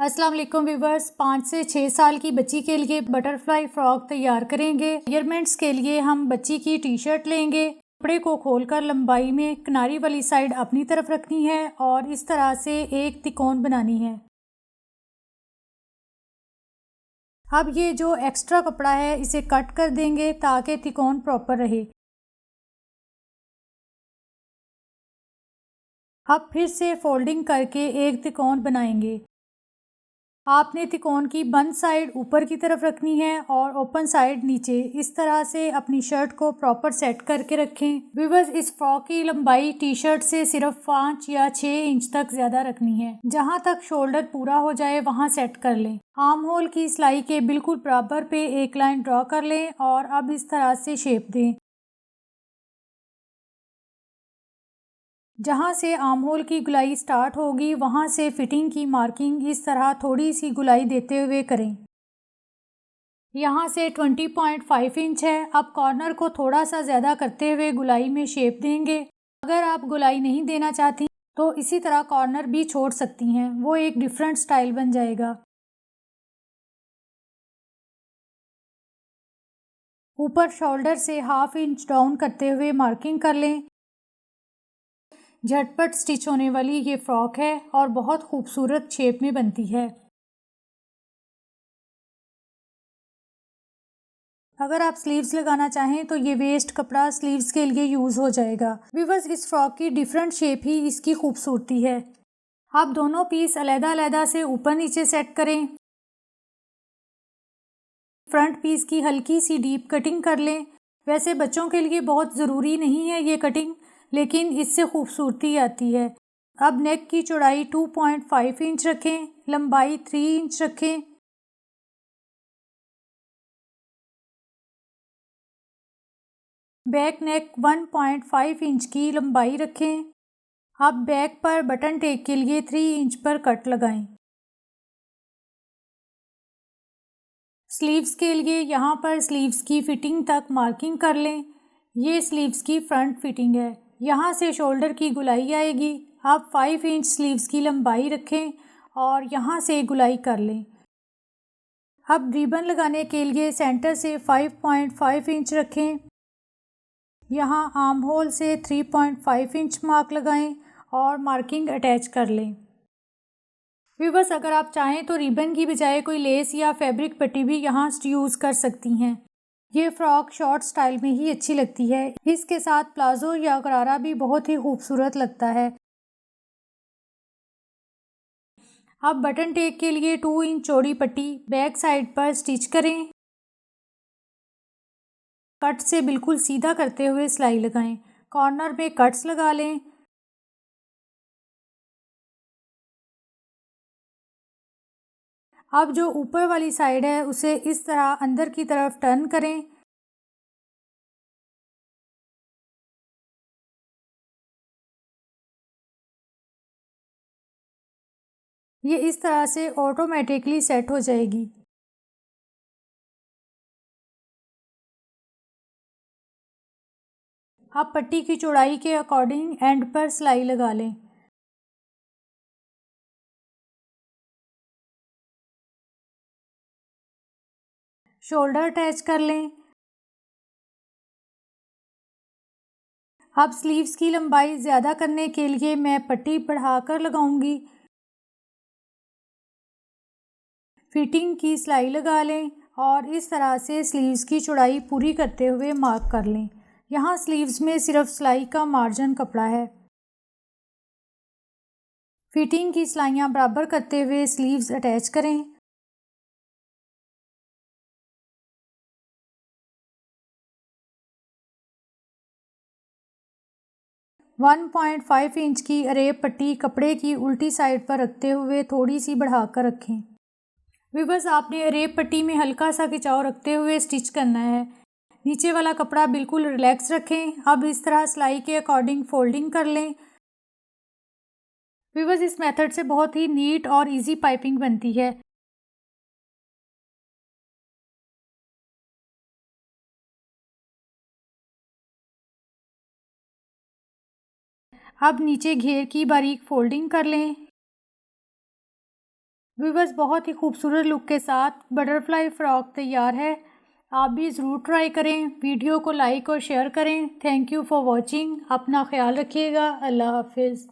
अस्सलाम वालेकुम व्यूवर्स। 5 से 6 साल की बच्ची के लिए बटरफ्लाई फ्रॉक तैयार करेंगे। मेजरमेंट्स के लिए हम बच्ची की टी शर्ट लेंगे। कपड़े को खोलकर लंबाई में किनारी वाली साइड अपनी तरफ रखनी है और इस तरह से एक तिकोन बनानी है। अब ये जो एक्स्ट्रा कपड़ा है इसे कट कर देंगे ताकि तिकोन प्रॉपर रहे। अब फिर से फोल्डिंग करके एक तिकोन बनाएंगे। आपने तिकोन की बंद साइड ऊपर की तरफ रखनी है और ओपन साइड नीचे। इस तरह से अपनी शर्ट को प्रॉपर सेट करके रखें। व्यूअर्स, इस फ्रॉक की लंबाई टी शर्ट से सिर्फ 5 या 6 इंच तक ज्यादा रखनी है। जहां तक शोल्डर पूरा हो जाए वहां सेट कर लें। आर्म होल की सिलाई के बिल्कुल बराबर पे एक लाइन ड्रॉ कर लें और अब इस तरह से शेप दें। जहाँ से आर्म होल की गुलाई स्टार्ट होगी वहाँ से फिटिंग की मार्किंग इस तरह थोड़ी सी गुलाई देते हुए करें। यहाँ से 20.5 इंच है। अब कॉर्नर को थोड़ा सा ज़्यादा करते हुए गुलाई में शेप देंगे। अगर आप गुलाई नहीं देना चाहती तो इसी तरह कॉर्नर भी छोड़ सकती हैं, वो एक डिफरेंट स्टाइल बन जाएगा। ऊपर शोल्डर से ½ इंच डाउन करते हुए मार्किंग कर लें। झटपट स्टिच होने वाली ये फ्रॉक है और बहुत खूबसूरत शेप में बनती है। अगर आप स्लीव्स लगाना चाहें तो ये वेस्ट कपड़ा स्लीव्स के लिए यूज़ हो जाएगा। व्यूअर्स, इस फ्रॉक की डिफरेंट शेप ही इसकी खूबसूरती है। आप दोनों पीस अलग-अलग से ऊपर नीचे सेट करें। फ्रंट पीस की हल्की सी डीप कटिंग कर लें। वैसे बच्चों के लिए बहुत ज़रूरी नहीं है ये कटिंग, लेकिन इससे खूबसूरती आती है। अब नेक की चौड़ाई 2.5 इंच रखें, लंबाई 3 इंच रखें। बैक नेक 1.5 इंच की लंबाई रखें। अब बैक पर बटन टेक के लिए 3 इंच पर कट लगाएं। स्लीव्स के लिए यहाँ पर स्लीव्स की फिटिंग तक मार्किंग कर लें। ये स्लीव्स की फ्रंट फिटिंग है। यहाँ से शोल्डर की गुलाई आएगी। आप 5 इंच स्लीव्स की लंबाई रखें और यहाँ से गुलाई कर लें। अब रिबन लगाने के लिए सेंटर से 5.5 इंच रखें। यहाँ आर्म होल से 3.5 इंच मार्क लगाएं और मार्किंग अटैच कर लें। व्यूअर्स, अगर आप चाहें तो रिबन की बजाय कोई लेस या फैब्रिक पट्टी भी यहाँ यूज़ कर सकती हैं। ये फ्रॉक शॉर्ट स्टाइल में ही अच्छी लगती है। इसके साथ प्लाजो या गरारा भी बहुत ही खूबसूरत लगता है। अब बटन टेक के लिए 2 इंच चौड़ी पट्टी बैक साइड पर स्टिच करें। कट से बिल्कुल सीधा करते हुए सिलाई लगाएं। कॉर्नर में कट्स लगा लें। अब जो ऊपर वाली साइड है उसे इस तरह अंदर की तरफ टर्न करें। ये इस तरह से ऑटोमेटिकली सेट हो जाएगी। आप पट्टी की चौड़ाई के अकॉर्डिंग एंड पर सिलाई लगा लें। शोल्डर अटैच कर लें। अब स्लीव्स की लंबाई ज़्यादा करने के लिए मैं पट्टी बढ़ाकर लगाऊंगी। फिटिंग की सिलाई लगा लें और इस तरह से स्लीव्स की चौड़ाई पूरी करते हुए मार्क कर लें। यहाँ स्लीव्स में सिर्फ सिलाई का मार्जिन कपड़ा है। फिटिंग की सिलाइयाँ बराबर करते हुए स्लीव्स अटैच करें। वन 1.5 इंच की अरेब पट्टी कपड़े की उल्टी साइड पर रखते हुए थोड़ी सी बढ़ाकर रखें। व्यूअर्स, आपने अरेब पट्टी में हल्का सा खिंचाव रखते हुए स्टिच करना है। नीचे वाला कपड़ा बिल्कुल रिलैक्स रखें। अब इस तरह सिलाई के अकॉर्डिंग फोल्डिंग कर लें। व्यूअर्स, इस मेथड से बहुत ही नीट और इजी पाइपिंग बनती है। अब नीचे घेर की बारीक फोल्डिंग कर लें। व्यूवर्स, बहुत ही खूबसूरत लुक के साथ बटरफ्लाई फ़्रॉक तैयार है। आप भी ज़रूर ट्राई करें। वीडियो को लाइक और शेयर करें। Thank you for watching. अपना ख्याल रखिएगा। अल्लाह हाफिज़।